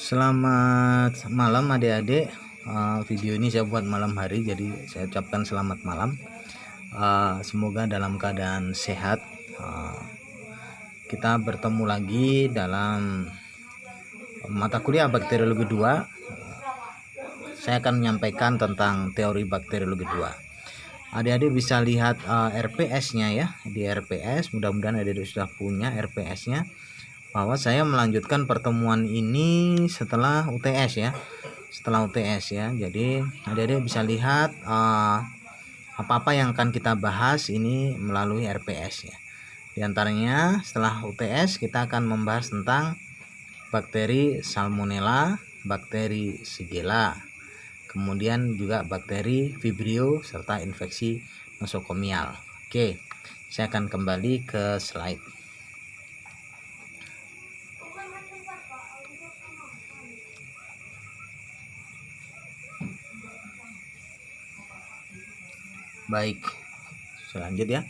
Selamat malam adik-adik. Video ini saya buat malam hari, jadi saya ucapkan selamat malam. Semoga dalam keadaan sehat. Kita bertemu lagi dalam mata kuliah bakteriologi 2. Saya akan menyampaikan tentang teori bakteriologi 2. Adik-adik bisa lihat RPS-nya ya. Di RPS, mudah-mudahan adik-adik sudah punya RPS-nya, bahwa saya melanjutkan pertemuan ini setelah UTS ya. Jadi adik-adik bisa lihat apa-apa yang akan kita bahas ini melalui RPS ya. Di antaranya setelah UTS kita akan membahas tentang bakteri Salmonella, bakteri Shigella, kemudian juga bakteri Vibrio serta infeksi nosokomial. Oke, saya akan kembali ke slide. Baik, selanjut ya.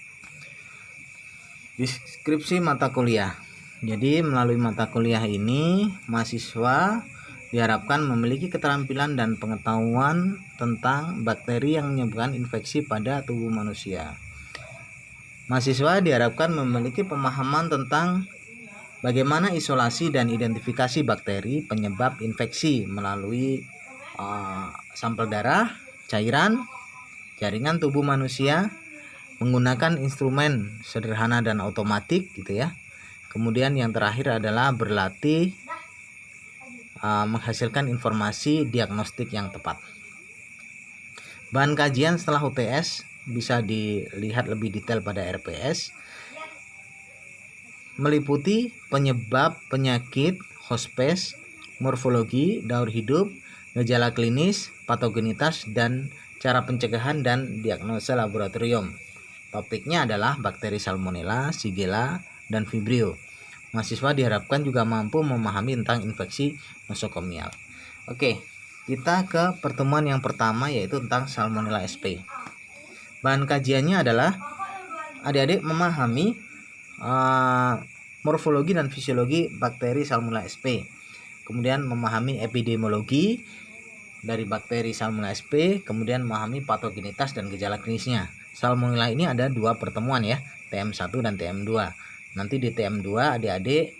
Deskripsi mata kuliah. Jadi melalui mata kuliah ini mahasiswa diharapkan memiliki keterampilan dan pengetahuan tentang bakteri yang menyebabkan infeksi pada tubuh manusia. Mahasiswa diharapkan memiliki pemahaman tentang bagaimana isolasi dan identifikasi bakteri penyebab infeksi melalui sampel darah, cairan, jaringan tubuh manusia, menggunakan instrumen sederhana dan otomatik gitu ya. Kemudian yang terakhir adalah berlatih menghasilkan informasi diagnostik yang tepat. Bahan kajian setelah UTS bisa dilihat lebih detail pada RPS, meliputi penyebab penyakit, hospes, morfologi, daur hidup, gejala klinis, patogenitas, dan cara pencegahan dan diagnosa laboratorium. Topiknya adalah bakteri Salmonella, Shigella, dan Vibrio. Mahasiswa diharapkan juga mampu memahami tentang infeksi nosokomial. Oke, kita ke pertemuan yang pertama, yaitu tentang Salmonella sp. Bahan kajiannya adalah adik-adik memahami morfologi dan fisiologi bakteri Salmonella sp. Kemudian memahami epidemiologi dari bakteri Salmonella sp, kemudian memahami patogenitas dan gejala klinisnya. Salmonella ini ada dua pertemuan ya, TM1 dan TM2. Nanti di TM2 adik-adik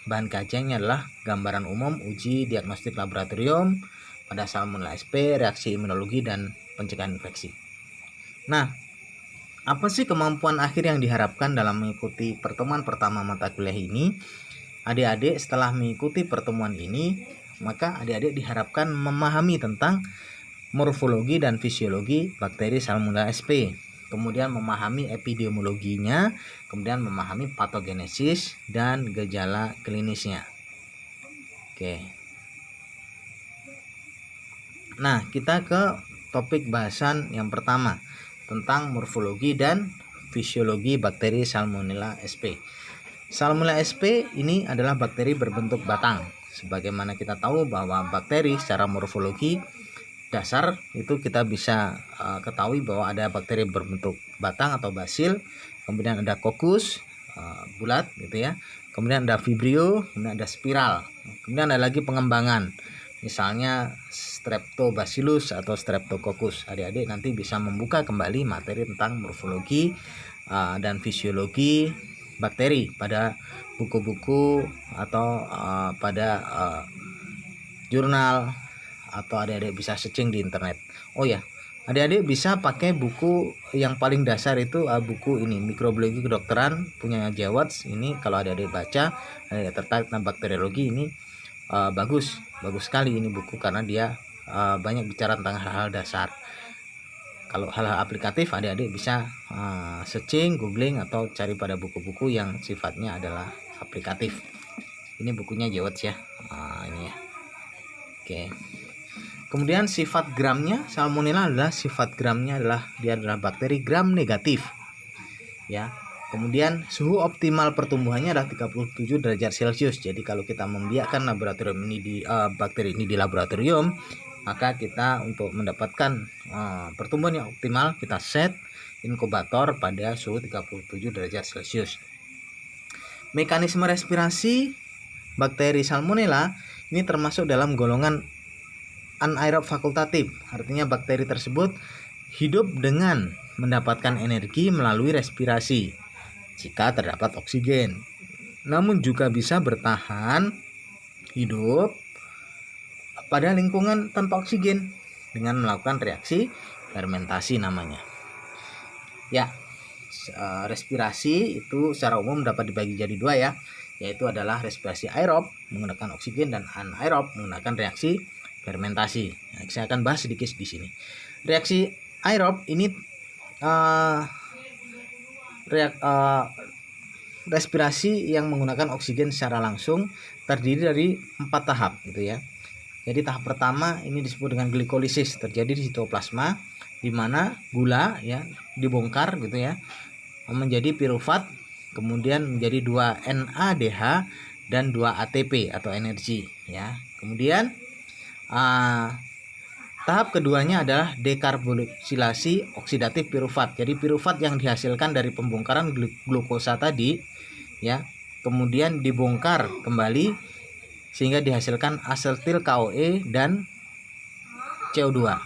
bahan kajiannya adalah gambaran umum uji diagnostik laboratorium pada Salmonella sp, reaksi imunologi, dan pencegahan infeksi. Nah, apa sih kemampuan akhir yang diharapkan dalam mengikuti pertemuan pertama mata kuliah ini? Adik-adik setelah mengikuti pertemuan ini, maka adik-adik diharapkan memahami tentang morfologi dan fisiologi bakteri Salmonella sp, kemudian memahami epidemiologinya, kemudian memahami patogenesis dan gejala klinisnya. Oke. Nah, kita ke topik bahasan yang pertama tentang morfologi dan fisiologi bakteri Salmonella sp. Salmonella sp ini adalah bakteri berbentuk batang. Sebagaimana kita tahu bahwa bakteri secara morfologi dasar itu kita bisa ketahui bahwa ada bakteri berbentuk batang atau basil, kemudian ada kokus bulat gitu ya, kemudian ada vibrio, kemudian ada spiral, kemudian ada lagi pengembangan, misalnya streptobacillus atau streptococcus. Adik-adik nanti bisa membuka kembali materi tentang morfologi dan fisiologi bakteri pada buku-buku atau pada jurnal, atau adik-adik bisa searching di internet. Oh ya, adik-adik bisa pakai buku yang paling dasar itu buku ini, Mikrobiologi Kedokteran punya Jawats. Ini kalau adik-adik baca, adik tertarik tentang bakteriologi, ini bagus sekali ini buku, karena dia banyak bicara tentang hal-hal dasar. Kalau hal-hal aplikatif adik-adik bisa searching, googling, atau cari pada buku-buku yang sifatnya adalah aplikatif. Ini bukunya Jawats ya, ini ya. Oke. Kemudian sifat gramnya, Salmonella adalah sifat gramnya adalah dia adalah bakteri gram negatif. Ya. Kemudian suhu optimal pertumbuhannya adalah 37 derajat Celcius. Jadi kalau kita membiarkan laboratorium ini di bakteri ini di laboratorium, maka kita untuk mendapatkan pertumbuhan yang optimal, kita set inkubator pada suhu 37 derajat Celcius. Mekanisme respirasi bakteri Salmonella ini termasuk dalam golongan anaerob fakultatif. Artinya bakteri tersebut hidup dengan mendapatkan energi melalui respirasi jika terdapat oksigen. Namun juga bisa bertahan hidup pada lingkungan tanpa oksigen dengan melakukan reaksi fermentasi namanya. Ya, respirasi itu secara umum dapat dibagi jadi dua ya, yaitu adalah respirasi aerob menggunakan oksigen dan anaerob menggunakan reaksi fermentasi. Nah, saya akan bahas sedikit di sini. Reaksi aerob ini respirasi yang menggunakan oksigen secara langsung, terdiri dari 4 tahap gitu ya. Jadi tahap pertama ini disebut dengan glikolisis, terjadi di sitoplasma, di mana gula ya dibongkar gitu ya menjadi piruvat, kemudian menjadi 2 NADH dan 2 ATP atau energi ya. Kemudian tahap keduanya adalah dekarboksilasi oksidatif piruvat. Jadi piruvat yang dihasilkan dari pembongkaran glukosa tadi ya, kemudian dibongkar kembali sehingga dihasilkan asetil KOE dan CO2.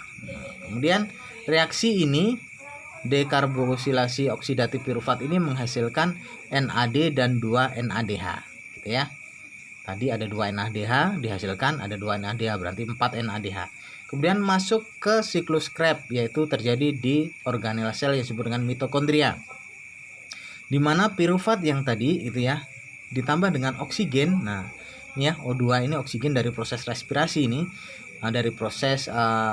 Kemudian reaksi ini dekarboksilasi oksidatif piruvat ini menghasilkan NAD dan 2 NADH gitu ya. Tadi ada 2 NADH dihasilkan, ada 2 NADH berarti 4 NADH. Kemudian masuk ke siklus Krebs, yaitu terjadi di organel sel yang disebut dengan mitokondria. Di mana piruvat yang tadi itu ya ditambah dengan oksigen. Nah, ini ya O2 ini oksigen dari proses respirasi ini, dari proses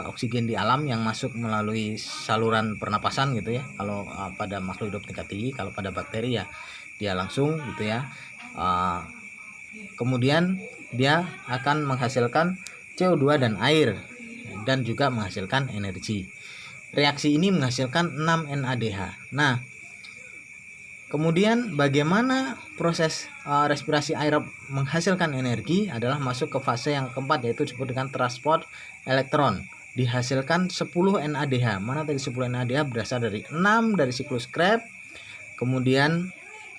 oksigen di alam yang masuk melalui saluran pernapasan gitu ya. Kalau pada makhluk hidup tingkat tinggi, kalau pada bakteri ya dia langsung gitu ya. Kemudian dia akan menghasilkan CO2 dan air dan juga menghasilkan energi. Reaksi ini menghasilkan 6 NADH. Nah, kemudian bagaimana proses respirasi aerob menghasilkan energi adalah masuk ke fase yang keempat, yaitu disebut dengan transport elektron. Dihasilkan 10 NADH. Mana tadi 10 NADH berasal dari 6 dari siklus Krebs, kemudian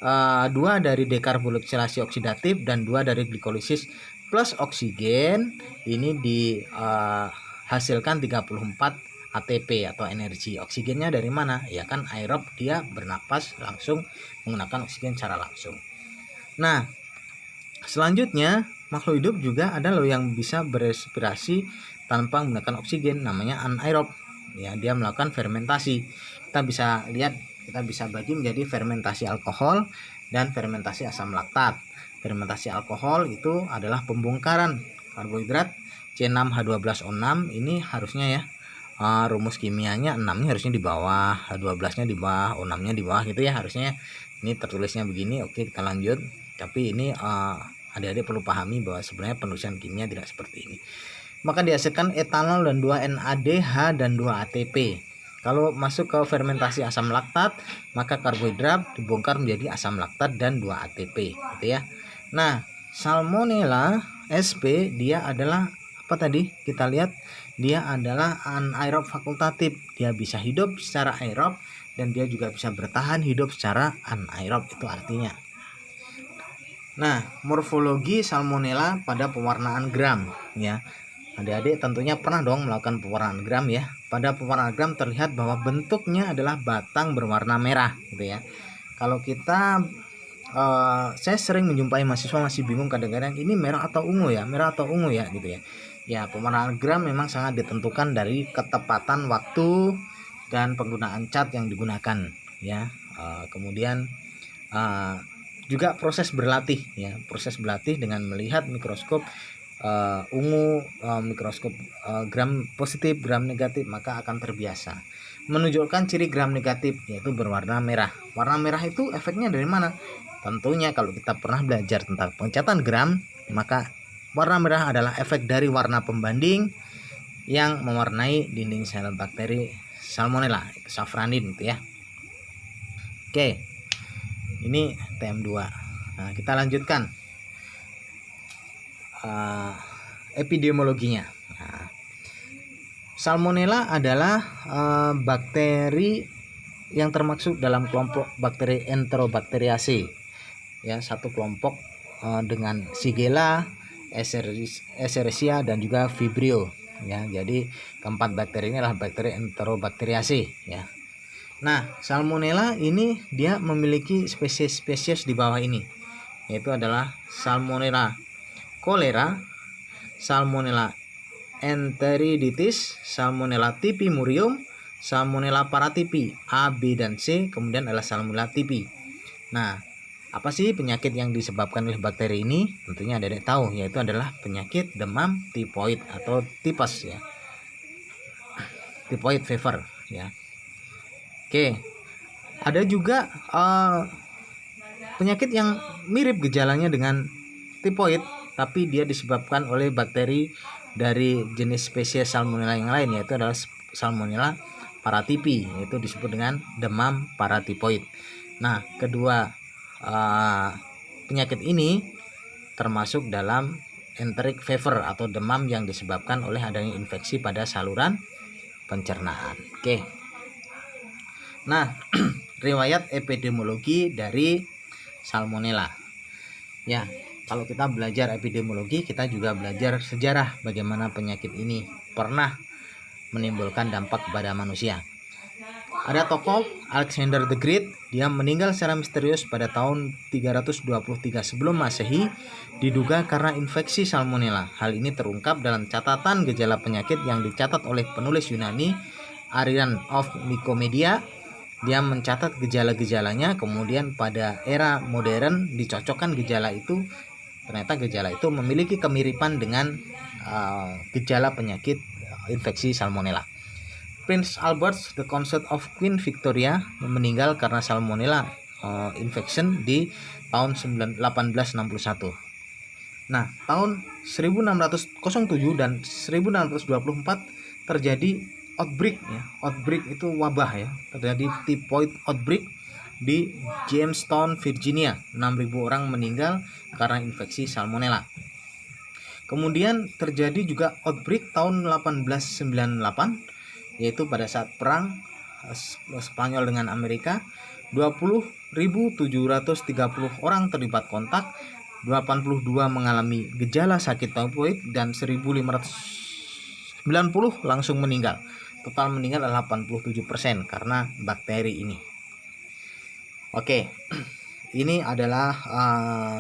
2 dari dekarboksilasi oksidatif dan 2 dari glikolisis plus oksigen. Ini dihasilkan 34 ATP atau energi. Oksigennya dari mana? Ya kan aerob, dia bernapas langsung menggunakan oksigen secara langsung. Nah, selanjutnya makhluk hidup juga ada loh yang bisa berespirasi tanpa menggunakan oksigen, namanya anaerob. Ya, dia melakukan fermentasi. Kita bisa lihat, kita bisa bagi menjadi fermentasi alkohol dan fermentasi asam laktat. Fermentasi alkohol itu adalah pembongkaran karbohidrat C6H12O6. Ini harusnya ya rumus kimianya 6-nya harusnya di bawah, H12-nya di bawah, O6-nya di bawah gitu ya harusnya. Ini tertulisnya begini. Oke, kita lanjut. Tapi ini adik-adik perlu pahami bahwa sebenarnya penulisan kimia tidak seperti ini. Maka dihasilkan etanol dan 2 NADH dan 2 ATP. Kalau masuk ke fermentasi asam laktat, maka karbohidrat dibongkar menjadi asam laktat dan 2 ATP gitu ya. Nah, Salmonella sp dia adalah apa tadi? Kita lihat dia adalah anaerob fakultatif. Dia bisa hidup secara aerob dan dia juga bisa bertahan hidup secara anaerob, itu artinya. Nah, morfologi Salmonella pada pewarnaan gram ya. Adik-adik tentunya pernah dong melakukan pewarnaan gram ya. Pada pewarnaan gram terlihat bahwa bentuknya adalah batang berwarna merah gitu ya. Kalau kita saya sering menjumpai mahasiswa masih bingung kadang-kadang ini merah atau ungu ya, merah atau ungu ya gitu ya. Ya, pewarnaan gram memang sangat ditentukan dari ketepatan waktu dan penggunaan cat yang digunakan ya. Kemudian juga proses berlatih ya, proses berlatih dengan melihat mikroskop ungu, mikroskop gram positif, gram negatif, maka akan terbiasa menunjukkan ciri gram negatif, yaitu berwarna merah. Warna merah itu efeknya dari mana? Tentunya kalau kita pernah belajar tentang pengecatan gram, maka warna merah adalah efek dari warna pembanding yang mewarnai dinding sel bakteri Salmonella, itu safranin gitu ya. Oke, ini TM2. Nah, kita lanjutkan epidemiologinya. Nah, Salmonella adalah bakteri yang termasuk dalam kelompok bakteri Enterobacteriaceae ya, satu kelompok dengan Shigella, Escherichia dan juga Vibrio ya. Jadi keempat bakteri ini adalah bakteri Enterobacteriaceae ya. Nah, Salmonella ini dia memiliki spesies-spesies di bawah ini, yaitu adalah Salmonella cholera, Salmonella enteriditis, Salmonella typhi murium, Salmonella paratyphi A, B, dan C, kemudian adalah Salmonella typhi. Nah, apa sih penyakit yang disebabkan oleh bakteri ini? Tentunya ada yang tahu, yaitu adalah penyakit demam tipoid atau tipes ya. Tipoid fever ya. Oke. Ada juga penyakit yang mirip gejalanya dengan tipoid, tapi dia disebabkan oleh bakteri dari jenis spesies Salmonella yang lain, yaitu adalah Salmonella paratyphi, yaitu disebut dengan demam paratipoid. Nah, kedua penyakit ini termasuk dalam enteric fever atau demam yang disebabkan oleh adanya infeksi pada saluran pencernaan. Oke. Nah, riwayat epidemiologi dari Salmonella. Ya, kalau kita belajar epidemiologi, kita juga belajar sejarah bagaimana penyakit ini pernah menimbulkan dampak kepada manusia. Ada tokoh Alexander the Great, dia meninggal secara misterius pada tahun 323 sebelum Masehi, diduga karena infeksi Salmonella. Hal ini terungkap dalam catatan gejala penyakit yang dicatat oleh penulis Yunani Arrian of Nicomedia. Dia mencatat gejala-gejalanya, kemudian pada era modern dicocokkan gejala itu. Ternyata gejala itu memiliki kemiripan dengan gejala penyakit infeksi Salmonella. Prince Albert, the consort of Queen Victoria, meninggal karena Salmonella infection di tahun 1861. Nah, tahun 1607 dan 1624 terjadi outbreak ya. Outbreak itu wabah ya. Terjadi typhoid outbreak di Jamestown, Virginia. 6.000 orang meninggal karena infeksi Salmonella. Kemudian terjadi juga outbreak tahun 1898, yaitu pada saat perang Spanyol dengan Amerika. 20.730 orang terlibat kontak, 82 mengalami gejala sakit typhoid, dan 1.590 langsung meninggal. Total meninggal adalah 87% karena bakteri ini. Oke, ini adalah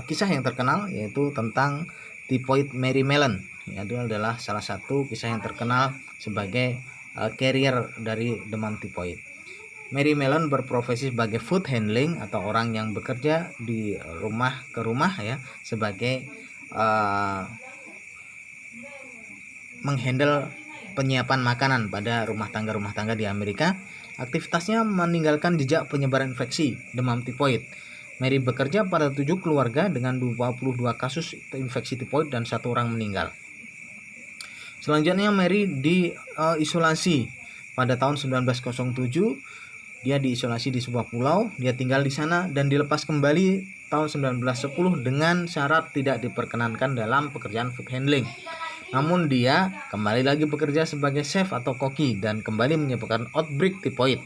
kisah yang terkenal, yaitu tentang typhoid Mary Mellon. Itu adalah salah satu kisah yang terkenal sebagai carrier dari demam tipoid. Mary Mellon berprofesi sebagai food handling atau orang yang bekerja di rumah ke rumah ya, sebagai menghandle penyiapan makanan pada rumah tangga di Amerika. Aktivitasnya meninggalkan jejak penyebaran infeksi demam tipoid. Mary bekerja pada 7 keluarga dengan 22 kasus infeksi tipoid dan 1 orang meninggal. Selanjutnya Mary diisolasi pada tahun 1907. Dia diisolasi di sebuah pulau. Dia tinggal di sana dan dilepas kembali tahun 1910 dengan syarat tidak diperkenankan dalam pekerjaan food handling. Namun dia kembali lagi bekerja sebagai chef atau koki dan kembali menyebabkan outbreak tipoid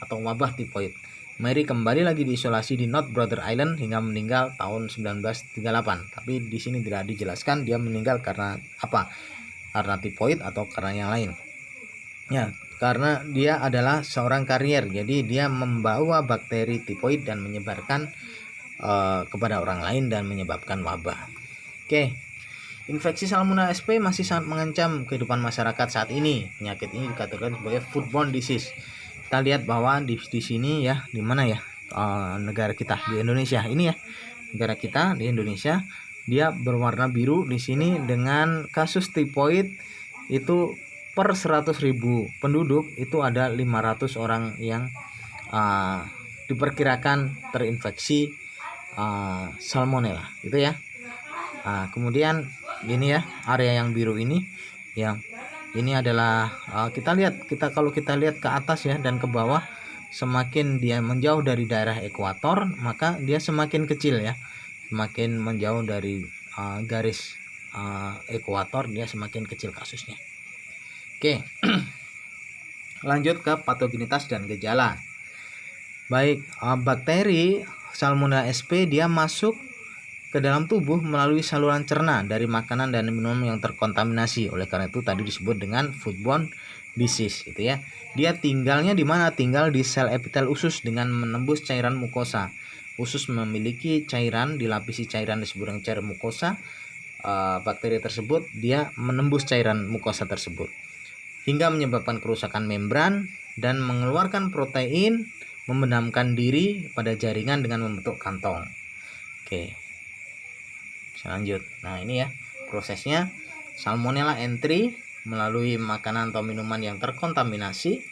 atau wabah tipoid. Mary kembali lagi diisolasi di North Brother Island hingga meninggal tahun 1938. Tapi di sini tidak dijelaskan dia meninggal karena apa? Karena tipoid atau karena yang lain. Ya, karena dia adalah seorang karier, jadi dia membawa bakteri tipoid dan menyebarkan kepada orang lain dan menyebabkan wabah. Oke. Infeksi Salmonella sp masih sangat mengancam kehidupan masyarakat saat ini. Penyakit ini dikategorikan sebagai foodborne disease. Kita lihat bahwa di sini ya, di mana ya, negara kita di Indonesia ini ya, negara kita di Indonesia, dia berwarna biru di sini dengan kasus tipoid itu per 100.000 penduduk itu ada 500 orang yang diperkirakan terinfeksi Salmonella gitu ya. Kemudian ini ya, area yang biru ini ya, ini adalah kalau kita lihat ke atas ya dan ke bawah, semakin dia menjauh dari daerah ekuator maka dia semakin kecil ya, semakin menjauh dari garis ekuator dia semakin kecil kasusnya. Oke. Lanjut ke patogenitas dan gejala. Baik, bakteri Salmonella sp dia masuk ke dalam tubuh melalui saluran cerna dari makanan dan minuman yang terkontaminasi. Oleh karena itu tadi disebut dengan foodborne disease gitu ya. Dia tinggalnya di mana? Tinggal di sel epitel usus dengan menembus cairan mukosa. Usus memiliki cairan, dilapisi cairan disebut dengan cairan mukosa. Bakteri tersebut dia menembus cairan mukosa tersebut hingga menyebabkan kerusakan membran dan mengeluarkan protein, membenamkan diri pada jaringan dengan membentuk kantong. Oke, lanjut. Nah ini ya prosesnya, Salmonella entry melalui makanan atau minuman yang terkontaminasi.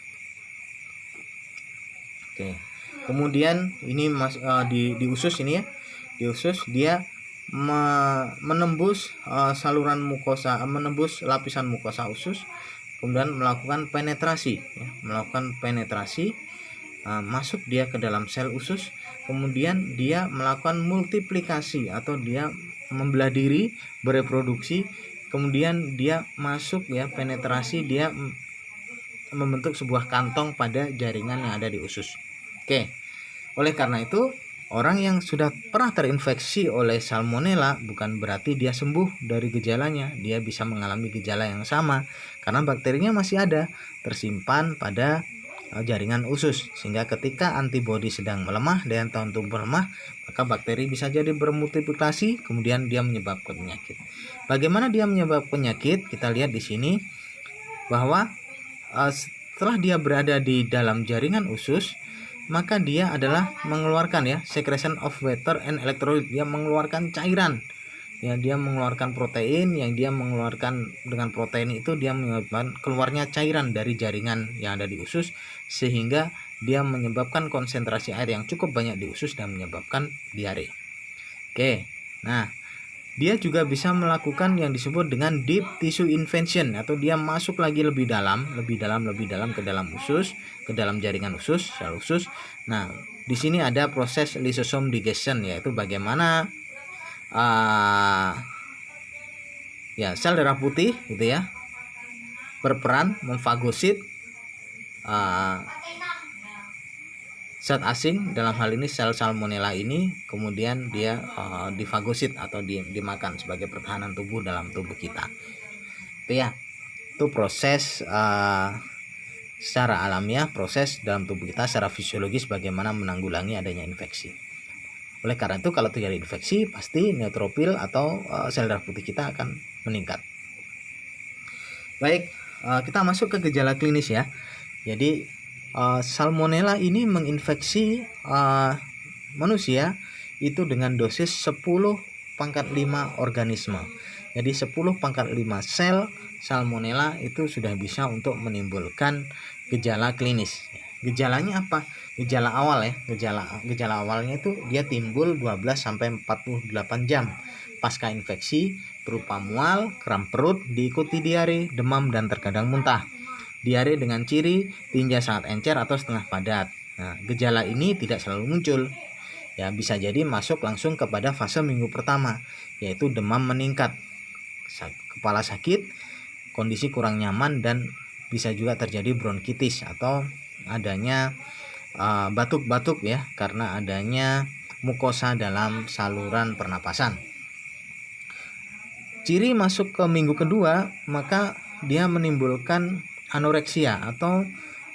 Oke, kemudian ini di usus ini ya, di usus dia menembus saluran mukosa, menembus lapisan mukosa usus, kemudian melakukan penetrasi ya, masuk dia ke dalam sel usus, kemudian dia melakukan multiplikasi atau dia membelah diri, bereproduksi, kemudian dia masuk ya, penetrasi, dia membentuk sebuah kantong pada jaringan yang ada di usus. Oke, oleh karena itu orang yang sudah pernah terinfeksi oleh salmonella bukan berarti dia sembuh dari gejalanya. Dia bisa mengalami gejala yang sama karena bakterinya masih ada tersimpan pada jaringan usus, sehingga ketika antibodi sedang melemah, daya tahan tubuh melemah, maka bakteri bisa jadi bermultiplikasi, kemudian dia menyebabkan penyakit. Bagaimana dia menyebabkan penyakit? Kita lihat di sini bahwa setelah dia berada di dalam jaringan usus, maka dia adalah mengeluarkan ya secretion of water and electrolyte. Dia mengeluarkan cairan ya, dia mengeluarkan protein, yang dia mengeluarkan dengan protein itu dia menyebabkan keluarnya cairan dari jaringan yang ada di usus, sehingga dia menyebabkan konsentrasi air yang cukup banyak di usus dan menyebabkan diare. Oke, nah dia juga bisa melakukan yang disebut dengan deep tissue invasion, atau dia masuk lagi lebih dalam ke dalam usus, ke dalam jaringan usus, sel usus. Nah, di sini ada proses lysosome digestion, yaitu bagaimana ya sel darah putih gitu ya berperan memfagosit zat asing, dalam hal ini sel salmonella ini, kemudian dia difagosit atau dimakan sebagai pertahanan tubuh dalam tubuh kita. Itu ya, itu proses secara alamiah, proses dalam tubuh kita secara fisiologis bagaimana menanggulangi adanya infeksi. Oleh karena itu kalau terjadi infeksi, pasti neutrofil atau sel darah putih kita akan meningkat. Baik, kita masuk ke gejala klinis ya. Jadi salmonella ini menginfeksi manusia itu dengan dosis 10⁵ organisme. Jadi 10⁵ sel salmonella itu sudah bisa untuk menimbulkan gejala klinis. Gejalanya apa? Gejala awal ya. Gejala awalnya itu dia timbul 12 sampai 48 jam pasca infeksi, berupa mual, kram perut, diikuti diare, demam, dan terkadang muntah. Diare dengan ciri tinja sangat encer atau setengah padat. Nah, gejala ini tidak selalu muncul. Ya, bisa jadi masuk langsung kepada fase minggu pertama, yaitu demam meningkat, kepala sakit, kondisi kurang nyaman, dan bisa juga terjadi bronkitis atau adanya batuk-batuk ya, karena adanya mukosa dalam saluran pernapasan. Ciri masuk ke minggu kedua, maka dia menimbulkan anoreksia atau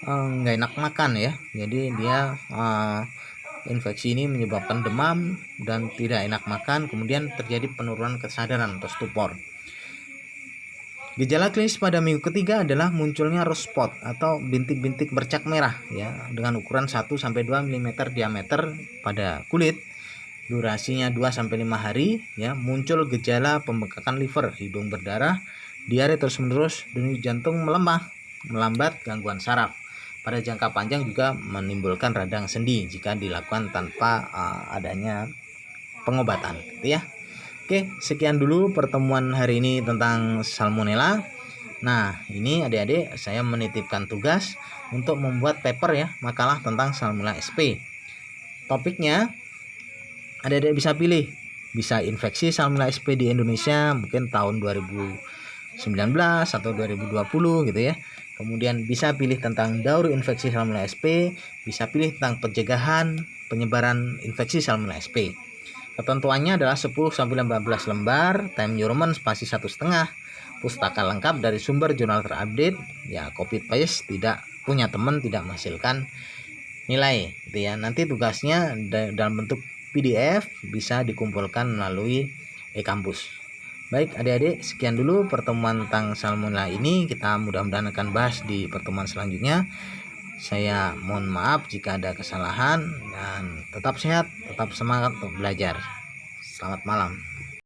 nggak enak makan ya. Jadi dia infeksi ini menyebabkan demam dan tidak enak makan, kemudian terjadi penurunan kesadaran atau stupor. Gejala klinis pada minggu ketiga adalah munculnya rose spot atau bintik-bintik bercak merah ya, dengan ukuran 1-2 mm diameter pada kulit. Durasinya 2-5 hari ya. Muncul gejala pembengkakan liver, hidung berdarah, diare terus-menerus, denyut jantung melemah, melambat, gangguan saraf. Pada jangka panjang juga menimbulkan radang sendi jika dilakukan tanpa adanya pengobatan gitu ya. Oke, sekian dulu pertemuan hari ini tentang salmonella. Nah, ini adik-adik saya menitipkan tugas untuk membuat paper ya, makalah tentang salmonella SP. Topiknya adik-adik bisa pilih, bisa infeksi salmonella SP di Indonesia mungkin tahun 2019 atau 2020 gitu ya. Kemudian bisa pilih tentang daur infeksi salmonella SP, bisa pilih tentang pencegahan penyebaran infeksi salmonella SP. Ketentuannya adalah 10-15 lembar, time Newman spasi 1,5, pustaka lengkap dari sumber jurnal terupdate, ya copy paste, tidak punya teman, tidak menghasilkan nilai gitu ya. Nanti tugasnya dalam bentuk PDF bisa dikumpulkan melalui e-kampus. Baik adik-adik, sekian dulu pertemuan tentang salmonella ini. Kita mudah-mudahan akan bahas di pertemuan selanjutnya. Saya mohon maaf jika ada kesalahan, dan tetap sehat, tetap semangat untuk belajar. Selamat malam.